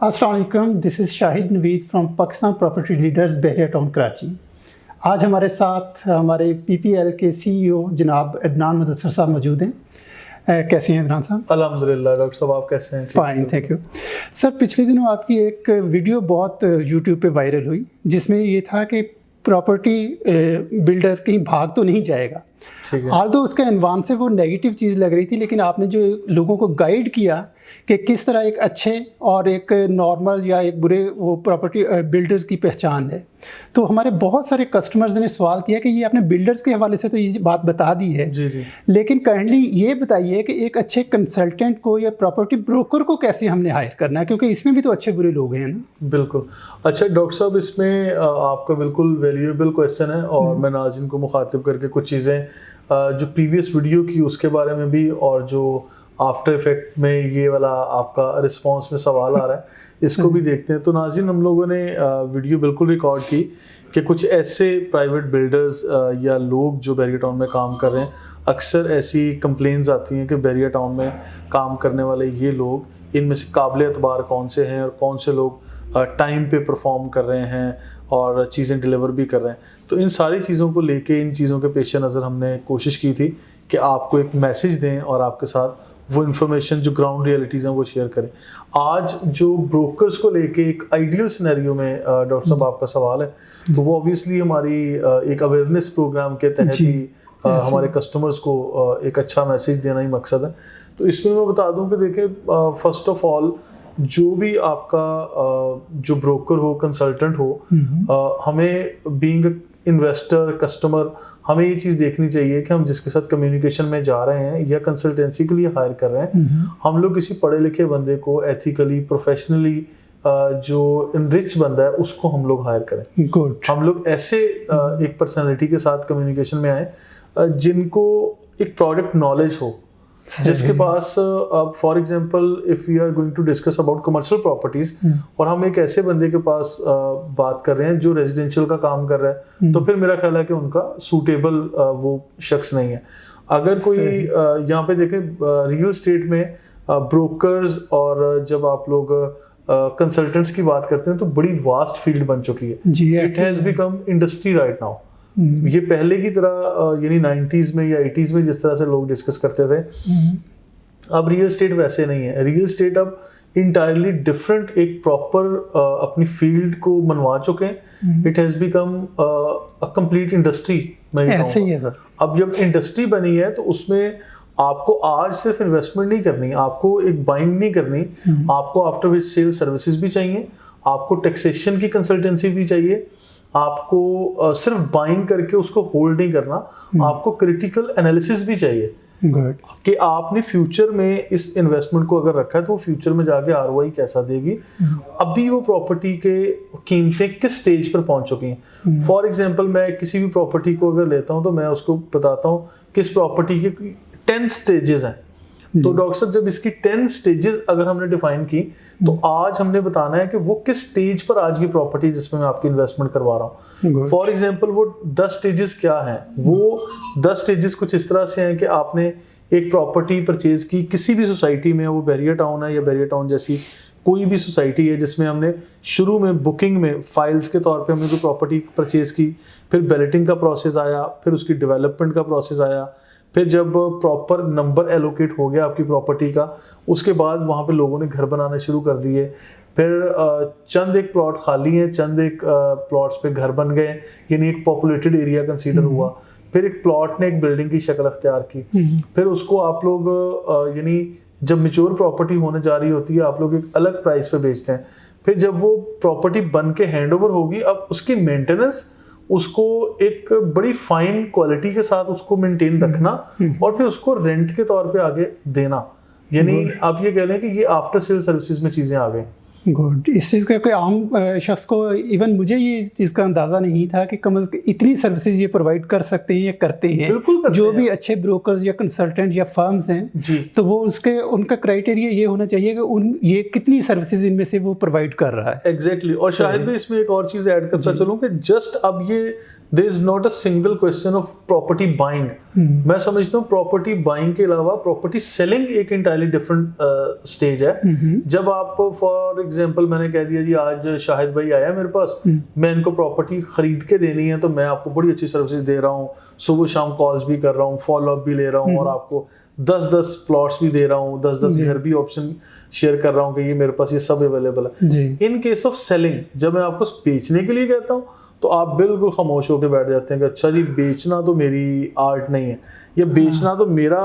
अस्सलाम वालेकुम, this is Shahid Naveed from Pakistan property leaders Bahria town Karachi. आज हमारे साथ हमारे पीपीएल के सीईओ जनाब अदनान मुदस्सर साहब मौजूद हैं। कैसे हैं अदनान साहब? अल्हम्दुलिल्लाह। डॉक्टर साहब आप कैसे हैं? Fine, thank you. सर, पिछले दिनों आपकी एक वीडियो बहुत यूट्यूब पे वायरल हुई जिसमें ये था कि प्रॉपर्टी बिल्डर कहीं भाग तो नहीं जाएगा। हाल तो उसका इन्वान से वो नेगेटिव चीज़ लग रही थी, लेकिन आपने जो लोगों को गाइड किया कि किस तरह एक अच्छे और एक नॉर्मल या एक बुरे वो प्रॉपर्टी बिल्डर्स की पहचान है, तो हमारे बहुत सारे कस्टमर्स ने सवाल किया कि ये आपने बिल्डर्स के हवाले से तो ये बात बता दी है जी। लेकिन काइंडली ये बताइए कि एक अच्छे कंसल्टेंट को या प्रॉपर्टी ब्रोकर को कैसे हमने हायर करना है, क्योंकि इसमें भी तो अच्छे बुरे लोग हैं ना। बिल्कुल। अच्छा डॉक्टर साहब, इसमें आपका बिल्कुल वैल्यूएबल क्वेश्चन है और मैं नाज़रीन को मुखातिब करके कुछ चीज़ें जो प्रीवियस वीडियो की उसके बारे में भी और जो आफ्टर इफेक्ट में ये वाला आपका रिस्पांस में सवाल आ रहा है इसको भी देखते हैं। तो नाज़रीन, हम लोगों ने वीडियो बिल्कुल रिकॉर्ड की कि कुछ ऐसे प्राइवेट बिल्डर्स या लोग जो बहरिया टाउन में काम कर रहे हैं, अक्सर ऐसी कंप्लेंट्स आती हैं कि बहरिया टाउन में काम करने वाले ये लोग, इनमें से काबिल एतबार कौन से हैं और कौन से लोग टाइम पे परफॉर्म कर रहे हैं और चीज़ें डिलीवर भी कर रहे हैं। तो इन सारी चीज़ों को लेके, इन चीज़ों के पेश नज़र हमने कोशिश की थी कि आपको एक मैसेज दें और आपके साथ वो इन्फॉर्मेशन जो ग्राउंड रियलिटीज़ हैं वो शेयर करें। आज जो ब्रोकर्स को लेके एक आइडियल सिनेरियो में डॉक्टर साहब आपका सवाल है, तो वो ऑब्वियसली हमारी एक अवेयरनेस प्रोग्राम के तहत ही हमारे कस्टमर्स को एक अच्छा मैसेज देना ही मकसद है। तो इसमें मैं बता दूं कि देखें, फर्स्ट ऑफ ऑल जो भी आपका जो ब्रोकर हो, कंसल्टेंट हो, हमें बीइंग इन्वेस्टर, कस्टमर, हमें ये चीज़ देखनी चाहिए कि हम जिसके साथ कम्युनिकेशन में जा रहे हैं या कंसल्टेंसी के लिए हायर कर रहे हैं, हम लोग किसी पढ़े लिखे बंदे को एथिकली, प्रोफेशनली जो इनरिच बंदा है उसको हम लोग हायर करें। गुड। हम लोग ऐसे एक पर्सनैलिटी के साथ कम्युनिकेशन में आए जिनको एक प्रोडक्ट नॉलेज हो, जिसके पास for example if we are going to discuss about commercial properties और हम एक ऐसे बंदे के पास बात कर रहे हैं जो रेजिडेंशियल का काम कर रहा है, तो फिर मेरा ख्याल है कि उनका सूटेबल वो शख्स नहीं है। अगर कोई यहाँ पे देखें, रियल स्टेट में ब्रोकर्स और जब आप लोग कंसल्टेंट्स की बात करते हैं तो बड़ी वास्ट फील्ड बन चुकी है। It has become industry right now. ये पहले की तरह यानी 90s में या 80s में जिस तरह से लोग डिस्कस करते थे, अब रियल स्टेट वैसे नहीं है। रियल स्टेट अब इंटायरली डिफरेंट एक प्रॉपर अपनी फील्ड को मनवा चुके हैं। It has become a complete industry. मैं ऐसे ही है सर। अब जब इंडस्ट्री बनी है तो उसमें आपको आज सिर्फ इन्वेस्टमेंट नहीं करनी, आपको एक बाइंग नहीं करनी, आपको आफ्टर विच सेल सर्विसेज भी चाहिए, आपको टैक्सेशन की कंसल्टेंसी भी चाहिए, आपको सिर्फ बाइंग करके उसको होल्ड नहीं करना, आपको क्रिटिकल एनालिसिस भी चाहिए कि आपने फ्यूचर में इस इन्वेस्टमेंट को अगर रखा है तो फ्यूचर में जाके आरओआई कैसा देगी, अभी वो प्रॉपर्टी के कीमतें किस स्टेज पर पहुंच चुकी हैं। फॉर एग्जांपल, मैं किसी भी प्रॉपर्टी को अगर लेता हूं तो मैं उसको बताता हूं किस प्रॉपर्टी के 10 स्टेजेस हैं। तो डॉक्टर साहब, जब इसकी 10 स्टेजेस अगर हमने डिफाइन की तो आज हमने बताना है कि वो किस स्टेज पर आज की प्रॉपर्टी जिसमें मैं आपकी इन्वेस्टमेंट करवा रहा हूँ। फॉर एग्जांपल, वो 10 स्टेजेस क्या हैं? वो 10 स्टेजेस कुछ इस तरह से हैं कि आपने एक प्रॉपर्टी परचेज की किसी भी सोसाइटी में, वो बहरिया टाउन है या बहरिया टाउन जैसी कोई भी सोसाइटी है जिसमें हमने शुरू में बुकिंग में फाइल्स के तौर पे हमने कोई प्रॉपर्टी परचेज की, फिर बैलेटिंग का प्रोसेस आया, फिर उसकी डेवलपमेंट का प्रोसेस आया, फिर जब प्रॉपर नंबर एलोकेट हो गया आपकी प्रॉपर्टी का, उसके बाद वहाँ पे लोगों ने घर बनाने शुरू कर दिए, फिर चंद एक प्लॉट खाली हैं, चंद एक प्लॉट्स पे घर बन गए, यानी एक पॉपुलेटेड एरिया कंसीडर हुआ, फिर एक प्लॉट ने एक बिल्डिंग की शक्ल अख्तियार की, फिर उसको आप लोग यानी जब मैच्योर प्रॉपर्टी होने जा रही होती है आप लोग एक अलग प्राइस पे बेचते हैं। फिर जब वो प्रॉपर्टी बन के हैंड ओवर होगी, अब उसकी मेंटेनेंस, उसको एक बड़ी फाइन क्वालिटी के साथ उसको मेंटेन रखना और फिर उसको रेंट के तौर पे आगे देना, यानी आप ये कह लें कि ये आफ्टर सेल सर्विसेज में चीज़ें आ गई। गुड। इस चीज़ का कोई आम शख्स को, इवन मुझे ये चीज़ का अंदाज़ा नहीं था कि कम इतनी सर्विसेज ये प्रोवाइड कर सकते हैं या करते हैं। बिल्कुल करते जो हैं। भी अच्छे ब्रोकर्स या कंसल्टेंट या फर्म्स हैं जी, तो वो उनका क्राइटेरिया ये होना चाहिए कि ये कितनी सर्विसेज इनमें से वो प्रोवाइड कर रहा है। एग्जैक्टली। और शायद भी इसमें एक और चीज़ ऐड करता चलूँ कि जस्ट अब ये there is not a single question of property buying. मैं समझता हूँ प्रॉपर्टी बाइंग के अलावा प्रॉपर्टी सेलिंग एक इंटायरली डिफरेंट स्टेज है। जब आप फॉर एग्जांपल मैंने कह दिया जी आज शाहिद भाई आया मेरे पास, मैं इनको प्रॉपर्टी खरीद के देनी है, तो मैं आपको बड़ी अच्छी सर्विसेज दे रहा हूँ, सुबह शाम कॉल्स भी कर रहा हूँ, फॉलो अप भी ले रहा हूँ, और आपको 10-10 प्लॉट्स भी दे रहा हूँ, 10-10 घर भी ऑप्शन शेयर कर रहा हूँ कि ये मेरे पास ये सब अवेलेबल है। इन केस ऑफ सेलिंग जब मैं आपको बेचने के लिए कहता हूँ तो आप बिल्कुल खामोश होकर बैठ जाते हैं कि अच्छा जी बेचना तो मेरी आर्ट नहीं है, या बेचना तो मेरा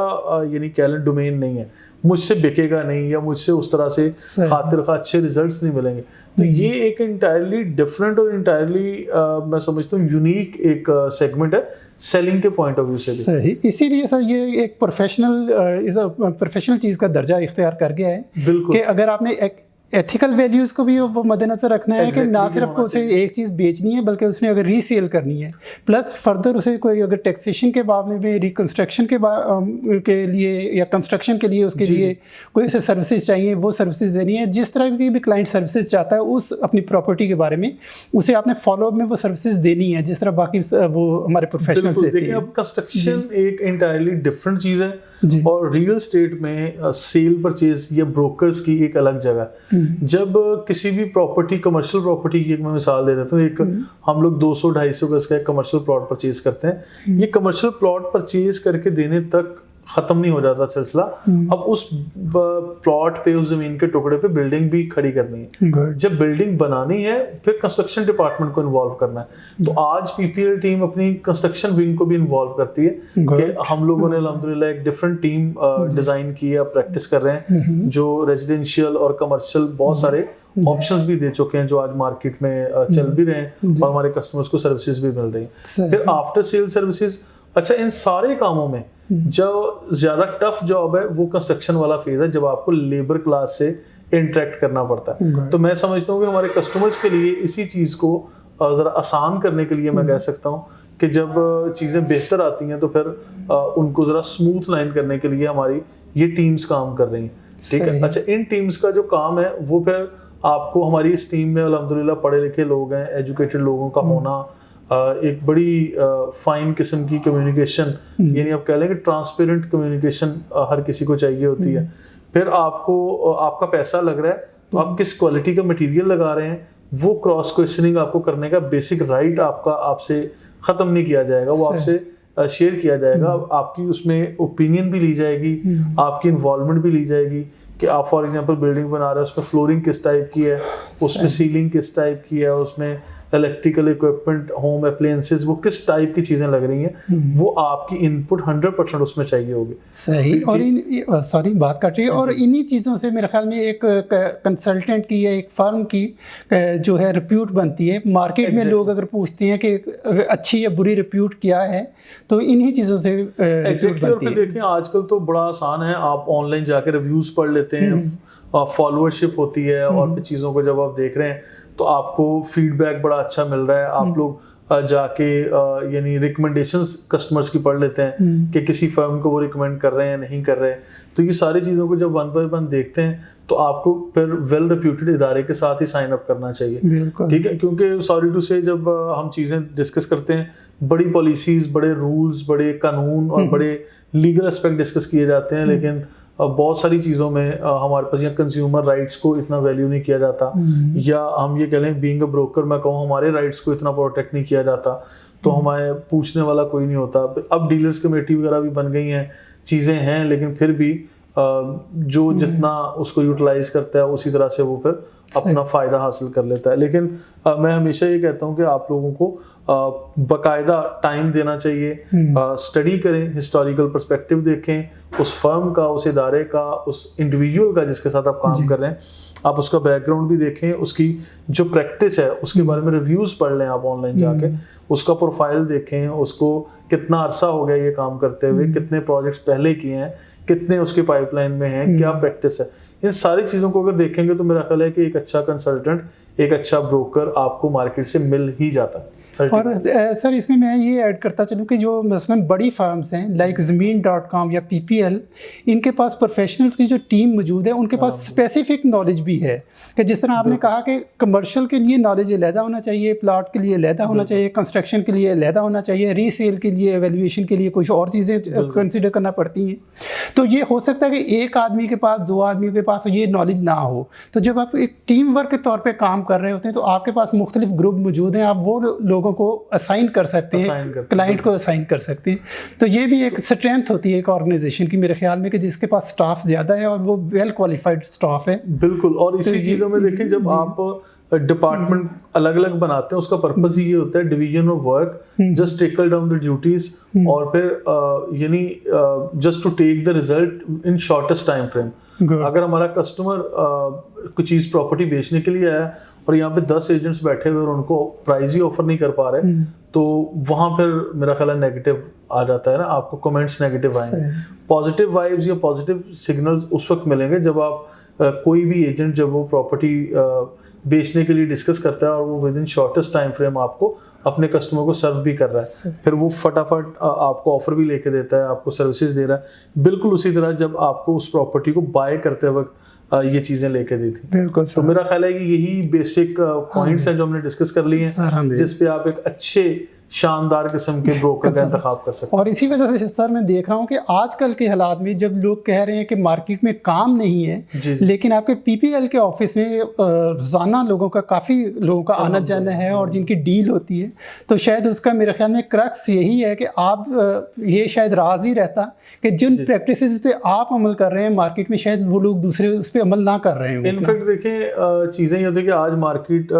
यानी कैलेंट डोमेन नहीं है, मुझसे बिकेगा नहीं, या मुझसे उस तरह से खातिर खा अच्छे रिजल्ट्स नहीं मिलेंगे। तो ये एक इंटायरली डिफरेंट और इंटायरली मैं समझता हूँ यूनिक एक सेगमेंट है सेलिंग के पॉइंट ऑफ व्यू से भी। सही, इसीलिए सर ये एक प्रोफेशनल चीज़ का दर्जा इख्तियार कर गया है। बिल्कुल कि अगर आपने एक एथिकल वैल्यूज़ को भी वो मद्देनजर रखना है कि ना सिर्फ उसे एक चीज़ बेचनी है बल्कि उसने अगर रीसेल करनी है, प्लस फर्दर उसे कोई अगर टैक्सेशन के मामले में रिकंस्ट्रक्शन के लिए या कंस्ट्रक्शन के लिए उसके लिए कोई उसे सर्विसेज चाहिए, वो सर्विसेज देनी है। जिस तरह की भी क्लाइंट सर्विसेज चाहता है उस अपनी प्रॉपर्टी के बारे में उसे आपने फॉलोअप में वो सर्विसेज देनी है, जिस तरह बाकी वो हमारे प्रोफेशनल्स देते हैं। अब कंस्ट्रक्शन एक इंटायरली डिफरेंट चीज़ है और रियल एस्टेट में सेल परचेज या ब्रोकर्स की एक अलग जगह। जब किसी भी प्रॉपर्टी, कमर्शियल प्रॉपर्टी की एक मैं मिसाल दे देता हूँ, एक हम लोग 200-250 गज का एक कमर्शियल प्लॉट परचेज करते हैं। ये कमर्शियल प्लॉट परचेज करके देने तक खत्म नहीं हो जाता सिलसिला, अब उस प्लॉट पे, उस जमीन के टुकड़े पे बिल्डिंग भी खड़ी करनी है। जब बिल्डिंग बनानी है फिर कंस्ट्रक्शन डिपार्टमेंट को इन्वॉल्व करना है। तो आज पीपीएल टीम अपनी कंस्ट्रक्शन विंग को भी इन्वॉल्व करती है कि हम लोगों ने अल्हम्दुलिल्लाह एक डिफरेंट टीम डिजाइन की है, प्रैक्टिस कर रहे हैं, जो रेजिडेंशियल और कमर्शियल बहुत सारे ऑप्शंस भी दे चुके हैं जो आज मार्केट में चल भी रहे हैं और हमारे कस्टमर्स को सर्विसेज भी मिल रही हैं। फिर आफ्टर सेल सर्विसेज, अच्छा इन सारे कामों में जो ज्यादा टफ जॉब है वो कंस्ट्रक्शन वाला फेज है, जब आपको लेबर क्लास से इंटरेक्ट करना पड़ता है। तो मैं समझता हूँ कि हमारे कस्टमर्स के लिए इसी चीज को जरा आसान करने के लिए मैं कह सकता हूँ कि जब चीजें बेहतर आती हैं तो फिर उनको जरा स्मूथ लाइन करने के लिए हमारी ये टीम्स काम कर रही हैं। ठीक है, अच्छा इन टीम्स का जो काम है वो फिर आपको, हमारी इस टीम में अल्हम्दुलिल्लाह पढ़े लिखे लोग हैं, एजुकेटेड लोगों का होना, एक बड़ी फाइन किस्म की कम्युनिकेशन, यानी आप कह लें कि ट्रांसपेरेंट कम्युनिकेशन हर किसी को चाहिए होती है। फिर आपको आपका पैसा लग रहा है तो आप किस क्वालिटी का मटेरियल लगा रहे हैं, वो क्रॉस क्वेश्चनिंग आपको करने का बेसिक राइट आपसे ख़त्म नहीं किया जाएगा, वो आपसे शेयर किया जाएगा। आपकी उसमें ओपिनियन भी ली जाएगी, आपकी इन्वॉल्वमेंट भी ली जाएगी कि आप फॉर एग्जांपल बिल्डिंग बना रहे हो, उसमें फ्लोरिंग किस टाइप की है, उसमें सीलिंग किस टाइप की है, उसमें इलेक्ट्रिकल इक्विपमेंट, होम अप्लायंसेस, वो किस टाइप की चीजें लग रही हैं, वो आपकी इनपुट 100% उसमें चाहिए होगी। सही। और सॉरी बात काट रही है, और इन्हीं चीज़ों से मेरे ख्याल में एक कंसल्टेंट की या एक फर्म की जो है रिप्यूट बनती है मार्केट में। लोग अगर पूछते हैं कि अच्छी या बुरी रिप्यूट क्या है तो इन्हीं चीज़ों से रिप्यूट बनती है। देखें आजकल तो बड़ा आसान है, आप ऑनलाइन जाके रिव्यूज पढ़ लेते हैं, फॉलोअरशिप होती है, और फिर चीज़ों को जब आप देख रहे हैं तो आपको फीडबैक बड़ा अच्छा मिल रहा है। आप लोग जाके यानी रिकमेंडेशंस कस्टमर्स की पढ़ लेते हैं कि किसी फर्म को वो रिकमेंड कर रहे हैं नहीं कर रहे हैं। तो ये सारी चीज़ों को जब वन बाय वन देखते हैं तो आपको फिर वेल रेप्यूटेड इदारे के साथ ही साइन अप करना चाहिए। ठीक है, क्योंकि सॉरी टू से जब हम चीज़ें डिस्कस करते हैं, बड़ी पॉलिसीज, बड़े रूल्स, बड़े कानून और बड़े लीगल एस्पेक्ट डिस्कस किए जाते हैं, लेकिन बहुत सारी चीज़ों में हमारे पास या कंज्यूमर राइट्स को इतना वैल्यू नहीं किया जाता, या हम ये कह लें बीइंग अ ब्रोकर मैं कहूँ हमारे राइट्स को इतना प्रोटेक्ट नहीं किया जाता, तो हमें पूछने वाला कोई नहीं होता। अब डीलर्स कमेटी वगैरह भी बन गई हैं, चीज़ें हैं, लेकिन फिर भी जो जितना उसको यूटिलाइज करता है उसी तरह से वो फिर अपना फ़ायदा हासिल कर लेता है। लेकिन मैं हमेशा ये कहता हूँ कि आप लोगों को बाकायदा टाइम देना चाहिए, स्टडी करें, हिस्टोरिकल पर्सपेक्टिव देखें उस फर्म का, उस इदारे का, उस इंडिविजुअल का जिसके साथ आप काम कर रहे हैं, आप उसका बैकग्राउंड भी देखें, उसकी जो प्रैक्टिस है उसके बारे में रिव्यूज़ पढ़ लें आप ऑनलाइन जाके, उसका प्रोफाइल देखें, उसको कितना अरसा हो गया ये काम करते हुए, कितने प्रोजेक्ट्स पहले किए हैं, कितने उसके पाइपलाइन में हैं, क्या प्रैक्टिस है। इन सारी चीज़ों को अगर देखेंगे तो मेरा ख्याल है कि एक अच्छा कंसल्टेंट, एक अच्छा ब्रोकर आपको मार्केट से मिल ही जाता है। और सर इसमें मैं ये ऐड करता चलूँ कि जो मसलन बड़ी फार्म्स हैं लाइक ज़मीन.com या PPL, इनके पास प्रोफेशनल्स की जो टीम मौजूद है, उनके पास स्पेसिफिक नॉलेज भी है कि जिस तरह आपने कहा कि कमर्शियल के लिए नॉलेज अलहदा होना चाहिए, प्लाट के लिए अलहदा होना चाहिए, कंस्ट्रक्शन के लिए अलहदा होना चाहिए, रीसेल के लिए, एवेल्यूएशन के लिए कुछ और चीज़ें कंसिडर करना पड़ती हैं। तो ये हो सकता है कि एक आदमी के पास, दो आदमियों के पास ये नॉलेज ना हो। तो जब आप एक टीम वर्क के तौर पे काम कर रहे होते हैं तो आपके पास मुख्तलिफ ग्रुप मौजूद हैं, आप वो लोगों को असाइन कर सकते हैं, क्लाइंट को असाइन कर सकते हैं। तो ये भी एक स्ट्रेंथ होती है एक ऑर्गेनाइजेशन की मेरे ख्याल में, कि जिसके पास स्टाफ ज़्यादा है और वो वेल क्वालिफाइड स्टाफ है। बिल्कुल। और इसी चीज़ों में देखें, जब आप डिपार्टमेंट अलग अलग बनाते हैं, उसका पर्पस ये होता है division of work, just tackle down the duties, और फिर यानी just to take the result in shortest time frame. अगर हमारा कस्टमर कुछ चीज़ प्रॉपर्टी बेचने के लिए आया और यहाँ पे 10 एजेंट्स बैठे हुए और उनको प्राइस ही ऑफर नहीं कर पा रहे, तो वहाँ फिर मेरा ख्याल है नेगेटिव आ जाता है ना, आपको कमेंट्स नेगेटिव आएंगे। पॉजिटिव वाइब्स या पॉजिटिव सिग्नल्स उस वक्त मिलेंगे जब आप कोई भी एजेंट जब वो प्रॉपर्टी बेचने के लिए डिस्कस करता है और वो with in shortest time frame आपको अपने कस्टमर को सर्व भी कर रहा है, फिर वो फटाफट आपको ऑफर भी लेके देता है, आपको सर्विसेज दे रहा है। बिल्कुल उसी तरह जब आपको उस प्रॉपर्टी को बाय करते वक्त ये चीजें लेके दी थी। बिल्कुल। तो मेरा ख्याल है कि यही बेसिक पॉइंट्स हैं जो हमने डिस्कस कर लिए हैं, जिस पे आप एक अच्छे शानदार किस्म के ब्रोकर का इंतखाब कर सकते हैं। और इसी वजह से सर मैं देख रहा हूँ कि आजकल के हालात में जब लोग कह रहे हैं कि मार्केट में काम नहीं है, लेकिन आपके PPL के ऑफिस में रोज़ाना लोगों का काफ़ी लोगों का आना जाना है और जिनकी डील होती है, तो शायद उसका मेरे ख्याल में क्रक्स यही है कि आप ये शायद राज ही रहता कि जिन प्रैक्टिसेस पे आप अमल कर रहे हैं मार्केट में, शायद वो लोग दूसरे उस पर अमल ना कर रहे हैं। इनफैक्ट देखें, चीज़ें ये होती है कि आज मार्केट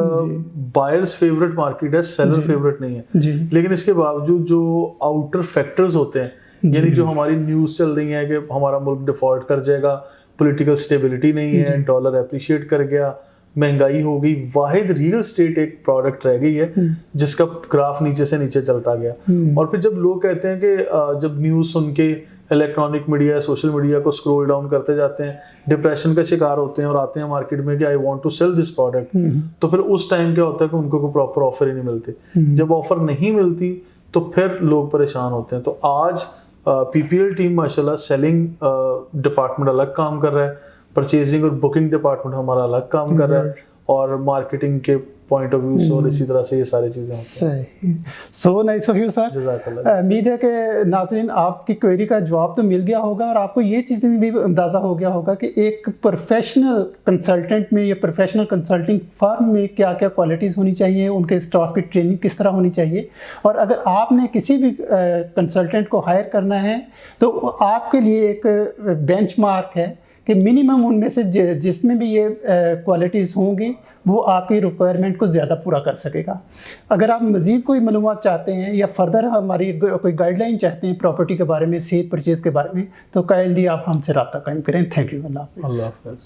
बायर्स फेवरेट मार्केट है, सेलर फेवरेट नहीं है। लेकिन इसके बावजूद जो आउटर फैक्टर्स होते हैं, यानी जो हमारी न्यूज़ चल रही है कि हमारा मुल्क डिफॉल्ट कर जाएगा, पॉलिटिकल स्टेबिलिटी नहीं है, डॉलर एप्रिशिएट कर गया, महंगाई हो गई, वाहिद रियल स्टेट एक प्रोडक्ट रह गई है जिसका ग्राफ नीचे से नीचे चलता गया। और फिर जब लोग कहते हैं कि जब न्यूज़ सुन के इलेक्ट्रॉनिक मीडिया, सोशल मीडिया को स्क्रॉल डाउन करते जाते हैं, डिप्रेशन का शिकार होते हैं और आते हैं मार्केट में कि I want to sell this product, तो फिर उस टाइम क्या होता है कि उनको कोई प्रॉपर ऑफर ही नहीं मिलती। जब ऑफर नहीं मिलती तो फिर लोग परेशान होते हैं। तो आज PPL टीम माशाल्लाह सेलिंग डिपार्टमेंट अलग काम कर रहा है, परचेजिंग और बुकिंग डिपार्टमेंट हमारा अलग काम कर रहा है, और मार्केटिंग के पॉइंट ऑफ व्यू से और इसी तरह से ये सारी चीजें सही। So nice of you sir. उम्मीद है कि नाज़रीन आपकी क्वेरी का जवाब तो मिल गया होगा और आपको ये चीज़ें भी अंदाज़ा हो गया होगा कि एक प्रोफेशनल कंसल्टेंट में या प्रोफेशनल कंसल्टिंग फर्म में क्या क्या क्वालिटीज़ होनी चाहिए, उनके स्टाफ की ट्रेनिंग किस तरह होनी चाहिए, और अगर आपने किसी भी कंसल्टेंट को हायर करना है तो आपके लिए एक बेंचमार्क है कि मिनिमम उनमें से जिसमें भी ये क्वालिटीज़ होंगी वो आपकी रिक्वायरमेंट को ज़्यादा पूरा कर सकेगा। अगर आप मज़ीद कोई मालूमात चाहते हैं या फर्दर हमारी कोई गाइडलाइन चाहते हैं प्रॉपर्टी के बारे में, सेल परचेज़ के बारे में, तो काइंडली आप हमसे रब्ता कायम करें। Thank you. अल्लाह हाफ़िज़।